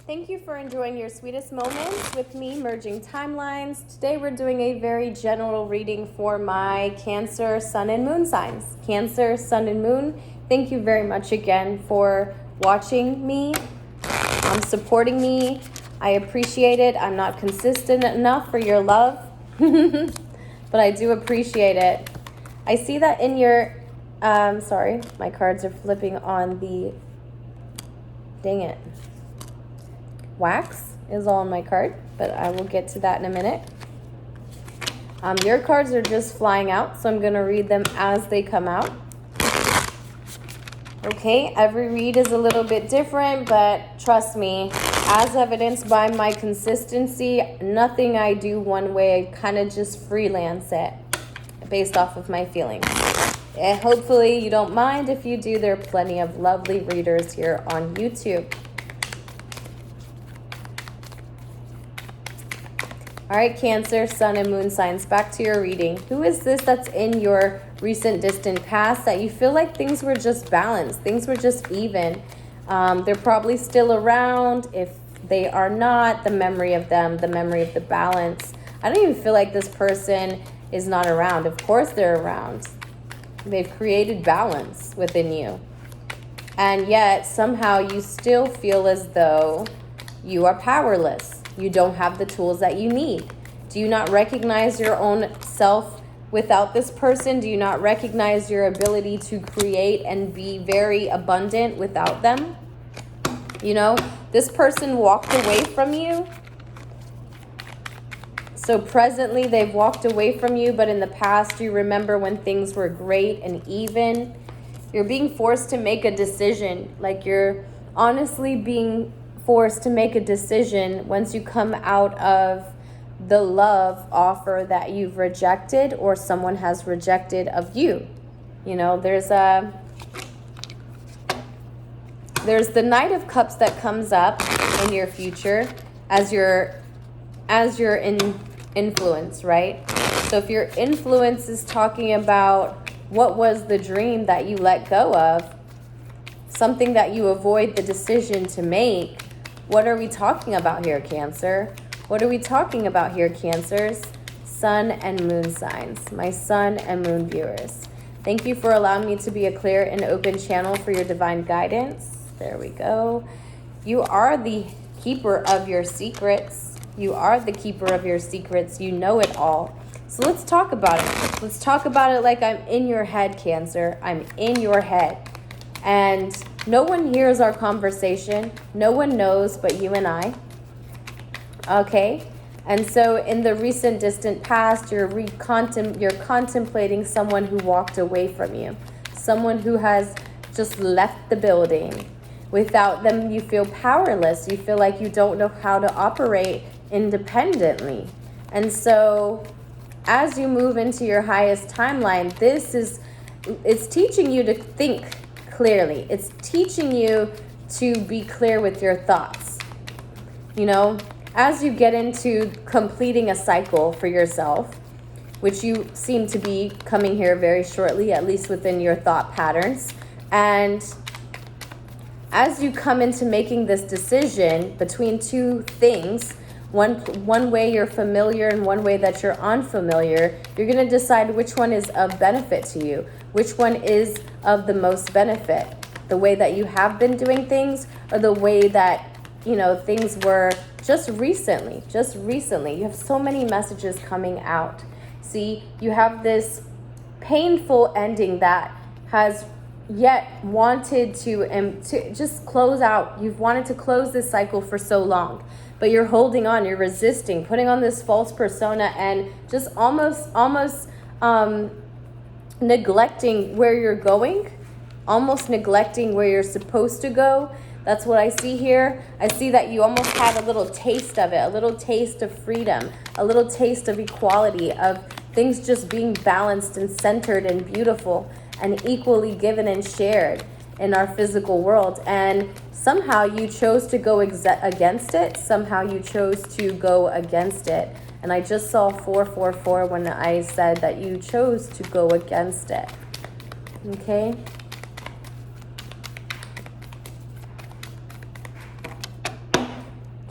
Thank you for enjoying your sweetest moments with me, Merging Timelines. Today we're doing a very general reading for my Cancer, Sun, and Moon signs. Cancer, Sun, and Moon, thank you very much again for watching me, supporting me. I appreciate it. I'm not consistent enough for your love, but I do appreciate it. I see that in your, sorry, my cards are flipping on the, dang it. Wax is all on my card, but I will get to that in a minute. Your cards are just flying out, so I'm going to read them as they come out. Okay, every read is a little bit different, but trust me, as evidenced by my consistency, nothing I do one way, I kind of just freelance it based off of my feelings. And hopefully you don't mind if you do. There are plenty of lovely readers here on YouTube. All right, Cancer, Sun, and Moon signs, back to your reading. Who is this that's in your recent distant past that you feel like things were just balanced, things were just even? They're probably still around. If they are not, the memory of them, the memory of the balance. I don't even feel like this person is not around. Of course they're around. They've created balance within you. And yet somehow you still feel as though you are powerless. You don't have the tools that you need. Do you not recognize your own self without this person? Do you not recognize your ability to create and be very abundant without them? You know, this person walked away from you. So presently they've walked away from you, but in the past you remember when things were great and even. You're being forced to make a decision, like you're honestly being forced to make a decision once you come out of the love offer that you've rejected or someone has rejected of you. You know, there's the Knight of Cups that comes up in your future as your influence, right? So if your influence is talking about what was the dream that you let go of, something that you avoid the decision to make, what are we talking about here, Cancer? What are we talking about here, Cancers? Sun and Moon signs, my Sun and Moon viewers. Thank you for allowing me to be a clear and open channel for your divine guidance. There we go. You are the keeper of your secrets. You are the keeper of your secrets. You know it all. So let's talk about it. Let's talk about it like I'm in your head, Cancer. I'm in your head. And no one hears our conversation. No one knows but you and I. Okay? And so in the recent distant past, you're contemplating someone who walked away from you. Someone who has just left the building. Without them, you feel powerless. You feel like you don't know how to operate independently. And so as you move into your highest timeline, it's teaching you to think clearly. It's teaching you to be clear with your thoughts. You know, as you get into completing a cycle for yourself, which you seem to be coming here very shortly, at least within your thought patterns, and as you come into making this decision between two things, one way you're familiar and one way that you're unfamiliar, you're going to decide which one is of benefit to you, which one is of the most benefit. The way that you have been doing things or the way that, you know, things were just recently. You have so many messages coming out. See, you have this painful ending that has yet wanted to just close out. You've wanted to close this cycle for so long. But you're holding on, you're resisting, putting on this false persona and just almost neglecting where you're going, almost neglecting where you're supposed to go. That's what I see here. I see that you almost had a little taste of it, a little taste of freedom, a little taste of equality, of things just being balanced and centered and beautiful and equally given and shared in our physical world. And somehow you chose to go against it. Somehow you chose to go against it. And I just saw 444 when I said that you chose to go against it. Okay?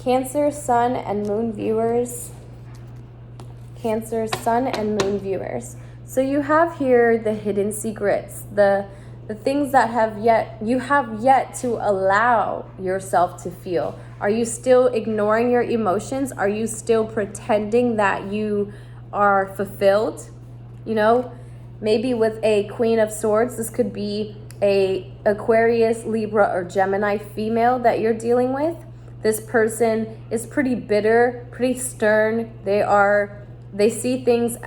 Cancer, Sun, and Moon viewers. Cancer, Sun, and Moon viewers. So you have here the hidden secrets, the things that you have yet to allow yourself to feel. Are you still ignoring your emotions? Are you still pretending that you are fulfilled? You know, maybe with a Queen of Swords, this could be a Aquarius, Libra, or Gemini female that you're dealing with. This person is pretty bitter, pretty stern. They see things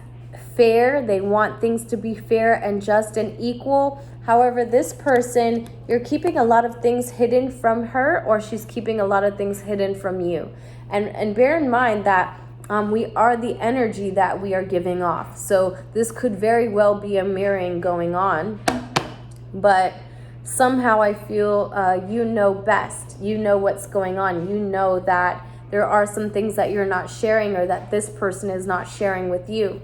fair. They want things to be fair and just and equal. However, this person, you're keeping a lot of things hidden from her, or she's keeping a lot of things hidden from you. And bear in mind that we are the energy that we are giving off. So this could very well be a mirroring going on. But somehow I feel you know best. You know what's going on. You know that there are some things that you're not sharing, or that this person is not sharing with you.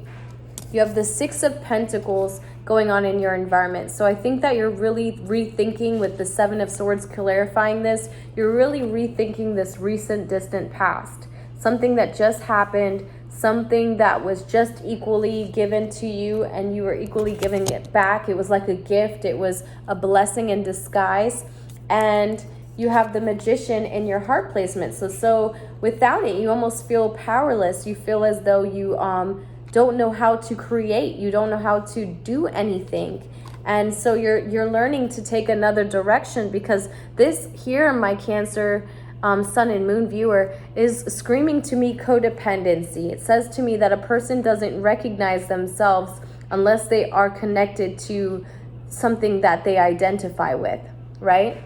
You have the Six of Pentacles going on in your environment. So I think that you're really rethinking, with the Seven of Swords clarifying this, you're really rethinking this recent distant past. Something that just happened, something that was just equally given to you and you were equally giving it back. It was like a gift. It was a blessing in disguise. And you have the Magician in your heart placement. So without it, you almost feel powerless. You feel as though you don't know how to create. You don't know how to do anything. And so you're learning to take another direction, because this here, my Cancer, Sun and Moon viewer, is screaming to me codependency. It says to me that a person doesn't recognize themselves unless they are connected to something that they identify with, right?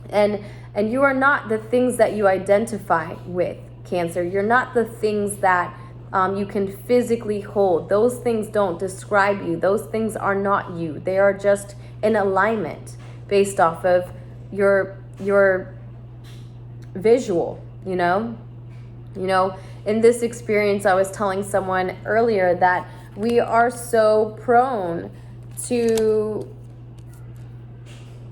And you are not the things that you identify with, Cancer. You're not the things that you can physically hold. Those things don't describe you. Those things are not you. They are just in alignment based off of your visual, you know, in this experience, I was telling someone earlier that we are so prone to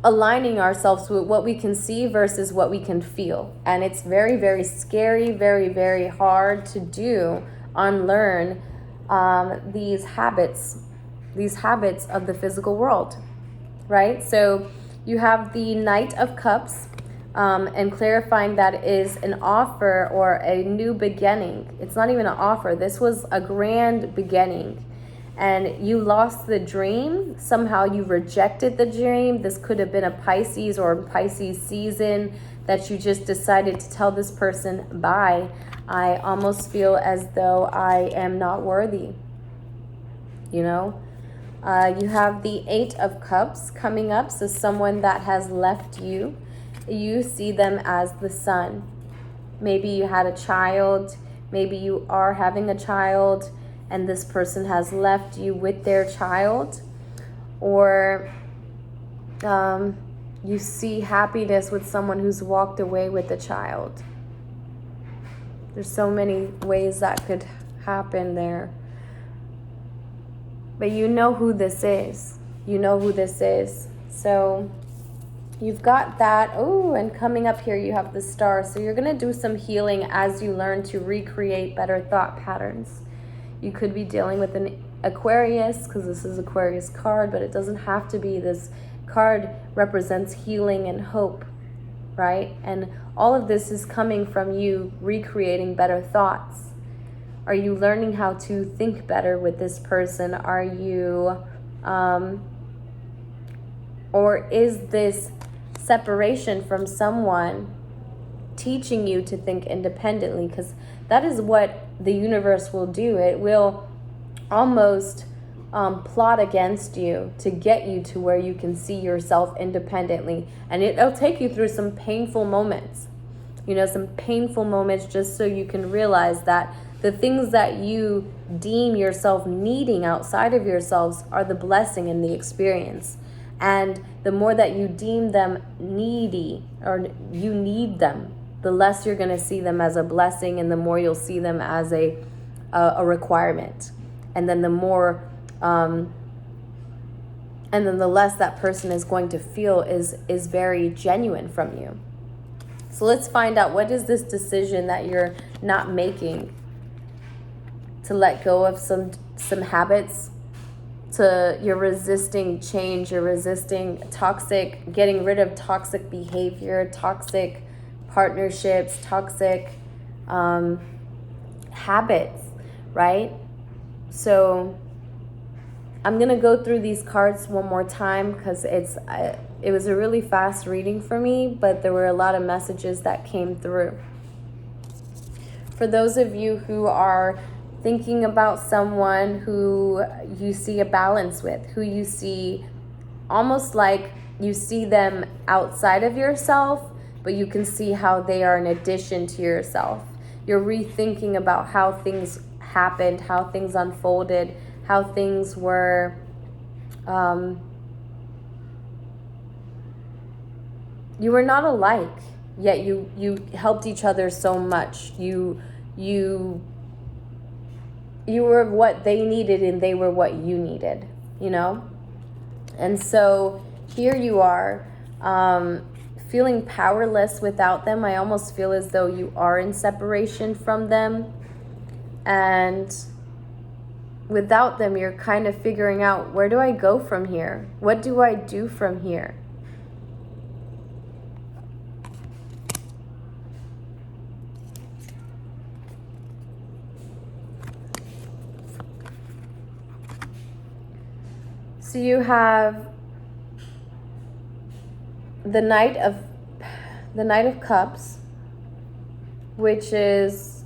aligning ourselves with what we can see versus what we can feel. And it's very, very scary, very, very hard to do, unlearn these habits of the physical world, right? So you have the Knight of Cups, and clarifying that is an offer or a new beginning. It's not even an offer. This was a grand beginning. And you lost the dream. Somehow you rejected the dream. This could have been a Pisces or Pisces season that you just decided to tell this person, bye. I almost feel as though I am not worthy. You know? You have the Eight of Cups coming up. So someone that has left you, you see them as the sun. Maybe you had a child. Maybe you are having a child, and this person has left you with their child. Or you see happiness with someone who's walked away with a child. There's so many ways that could happen there. But you know who this is. You know who this is. So you've got that. Oh, and coming up here, you have the Star. So you're going to do some healing as you learn to recreate better thought patterns. You could be dealing with an Aquarius, because this is Aquarius card, but it doesn't have to be. This card represents healing and hope, right? And all of this is coming from you recreating better thoughts. Are you learning how to think better with this person? Are you, or is this separation from someone teaching you to think independently? Because that is what the universe will do. It will almost plot against you to get you to where you can see yourself independently. And it'll take you through some painful moments, some painful moments, just so you can realize that the things that you deem yourself needing outside of yourselves are the blessing in the experience. And the more that you deem them needy, or you need them, the less you're going to see them as a blessing, and the more you'll see them as a requirement. And then the more, and then the less that person is going to feel is very genuine from you. So let's find out, what is this decision that you're not making to let go of some habits, you're resisting change, you're resisting getting rid of toxic behavior, toxic partnerships, toxic habits, right? So I'm going to go through these cards one more time because it was a really fast reading for me, but there were a lot of messages that came through. For those of you who are thinking about someone who you see a balance with, who you see almost like you see them outside of yourself, but you can see how they are an addition to yourself. You're rethinking about how things happened, how things unfolded, how things were you were not alike, yet you helped each other so much. You were what they needed and they were what you needed, you know? And so here you are, feeling powerless without them. I almost feel as though you are in separation from them. And without them, you're kind of figuring out, where do I go from here? What do I do from here? So you have the Knight of Cups, which is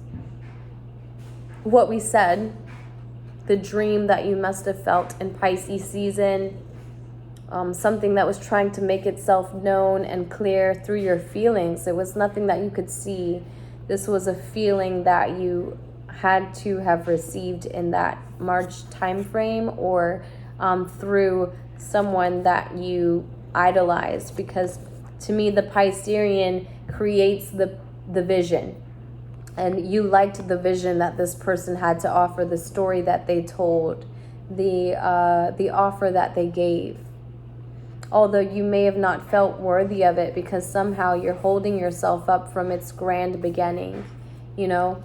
what we said, the dream that you must have felt in Pisces season, something that was trying to make itself known and clear through your feelings. It was nothing that you could see. This was a feeling that you had to have received in that March time frame, or through someone that you idolized, because to me the Piscean creates the vision, and you liked the vision that this person had to offer, the story that they told, the offer that they gave, although you may have not felt worthy of it because somehow you're holding yourself up from its grand beginning. You know,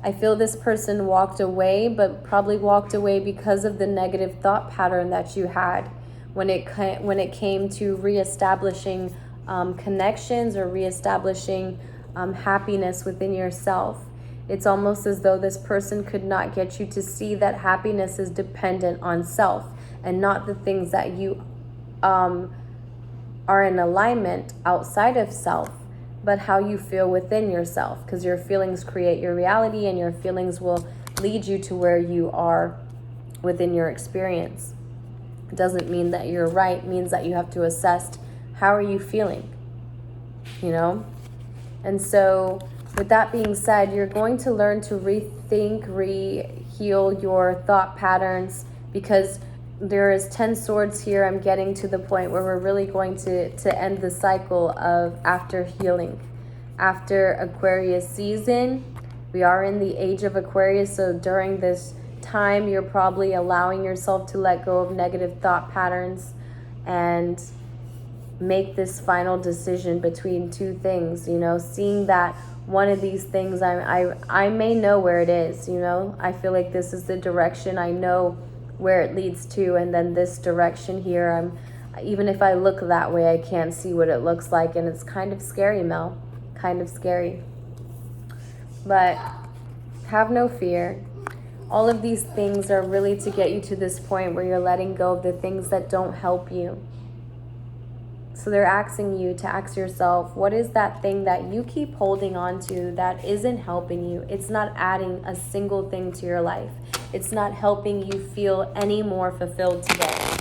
I feel this person walked away, but probably walked away because of the negative thought pattern that you had when it came to reestablishing connections or reestablishing happiness within yourself. It's almost as though this person could not get you to see that happiness is dependent on self and not the things that you are in alignment outside of self, but how you feel within yourself, because your feelings create your reality, and your feelings will lead you to where you are within your experience. It doesn't mean that you're right. It means that you have to assess, how are you feeling, you know? And so with that being said, you're going to learn to rethink, heal your thought patterns, because there is 10 swords here. I'm getting to the point where we're really going to end the cycle of after healing. After Aquarius season, we are in the age of Aquarius, so during this time, you're probably allowing yourself to let go of negative thought patterns and make this final decision between two things, you know, seeing that one of these things, I may know where it is, you know, I feel like this is the direction, I know where it leads to, and then this direction here, even if I look that way, I can't see what it looks like, and it's kind of scary, Mel, kind of scary. But have no fear. All of these things are really to get you to this point where you're letting go of the things that don't help you. So they're asking you to ask yourself, what is that thing that you keep holding on to that isn't helping you? It's not adding a single thing to your life. It's not helping you feel any more fulfilled today.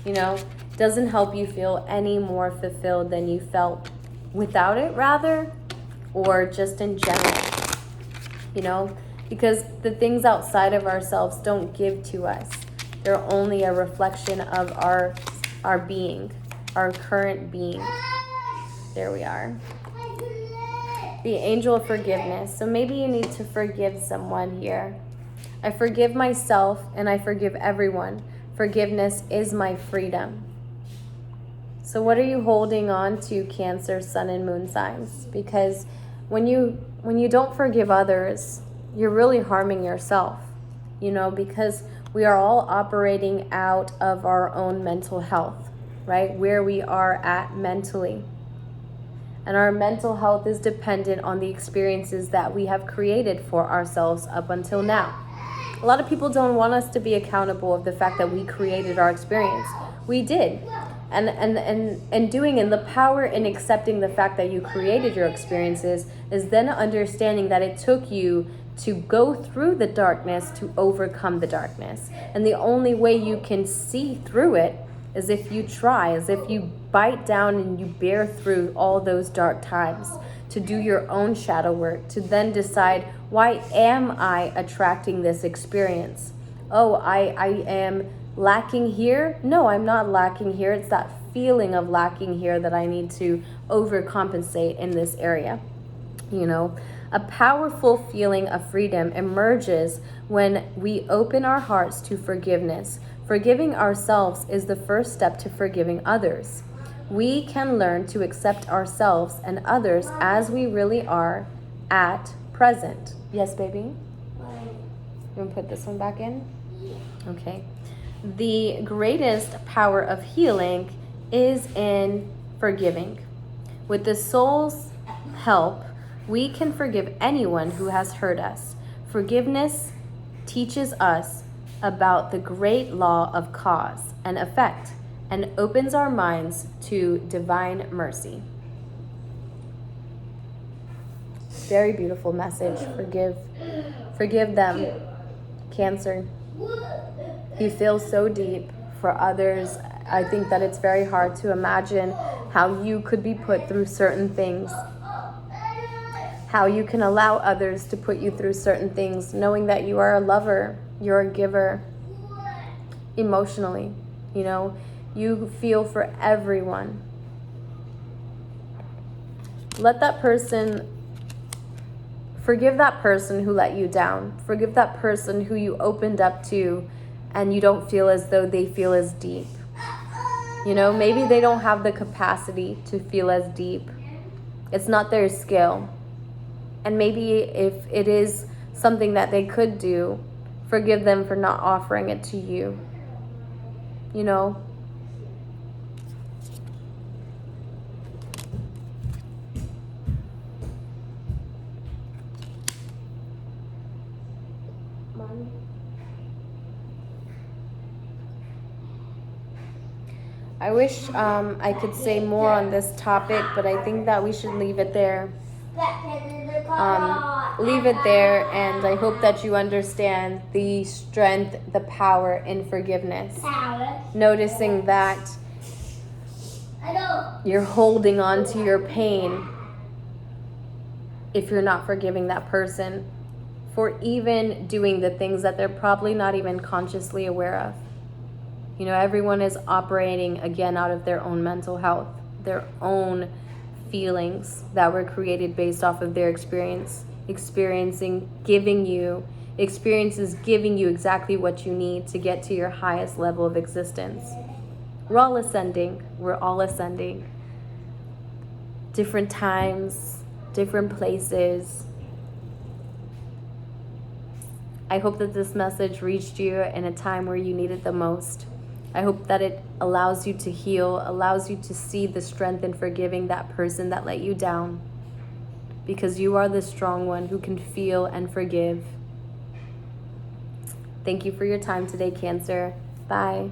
You know, it doesn't help you feel any more fulfilled than you felt without it, rather, or just in general. You know, because the things outside of ourselves don't give to us. They're only a reflection of our being, our current being. There we are. The angel of forgiveness. So maybe you need to forgive someone here. I forgive myself and I forgive everyone. Forgiveness is my freedom. So what are you holding on to, Cancer, Sun, and Moon signs? Because when you don't forgive others, you're really harming yourself, because we are all operating out of our own mental health, right? Where we are at mentally. And our mental health is dependent on the experiences that we have created for ourselves up until now. A lot of people don't want us to be accountable of the fact that we created our experience. We did. And doing, and the power in accepting the fact that you created your experiences is then understanding that it took you to go through the darkness to overcome the darkness. And the only way you can see through it is if you try, as if you bite down and you bear through all those dark times, to do your own shadow work, to then decide, why am I attracting this experience? Oh, I am lacking here? No, I'm not lacking here. It's that feeling of lacking here that I need to overcompensate in this area. A powerful feeling of freedom emerges when we open our hearts to forgiveness. Forgiving ourselves is the first step to forgiving others. We can learn to accept ourselves and others as we really are at present. Yes, baby? You want to put this one back in? Okay. The greatest power of healing is in forgiving. With the soul's help, we can forgive anyone who has hurt us. Forgiveness teaches us about the great law of cause and effect and opens our minds to divine mercy. Very beautiful message. Forgive them, Cancer. You feel so deep for others. I think that it's very hard to imagine how you could be put through certain things, how you can allow others to put you through certain things, knowing that you are a lover, you're a giver, emotionally, you feel for everyone. Let that person, forgive that person who let you down. Forgive that person who you opened up to and you don't feel as though they feel as deep. Maybe they don't have the capacity to feel as deep. It's not their skill. And maybe if it is something that they could do, forgive them for not offering it to you. I wish I could say more on this topic, but I think that we should leave it there. Leave it there, and I hope that you understand the strength, the power in forgiveness. Noticing that you're holding on to your pain if you're not forgiving that person for even doing the things that they're probably not even consciously aware of. Everyone is operating again out of their own mental health, their own feelings that were created based off of their experiences giving you exactly what you need to get to your highest level of existence. We're all ascending. Different times, different places. I hope that this message reached you in a time where you need it the most. I hope that it allows you to heal, allows you to see the strength in forgiving that person that let you down. Because you are the strong one who can feel and forgive. Thank you for your time today, Cancer. Bye.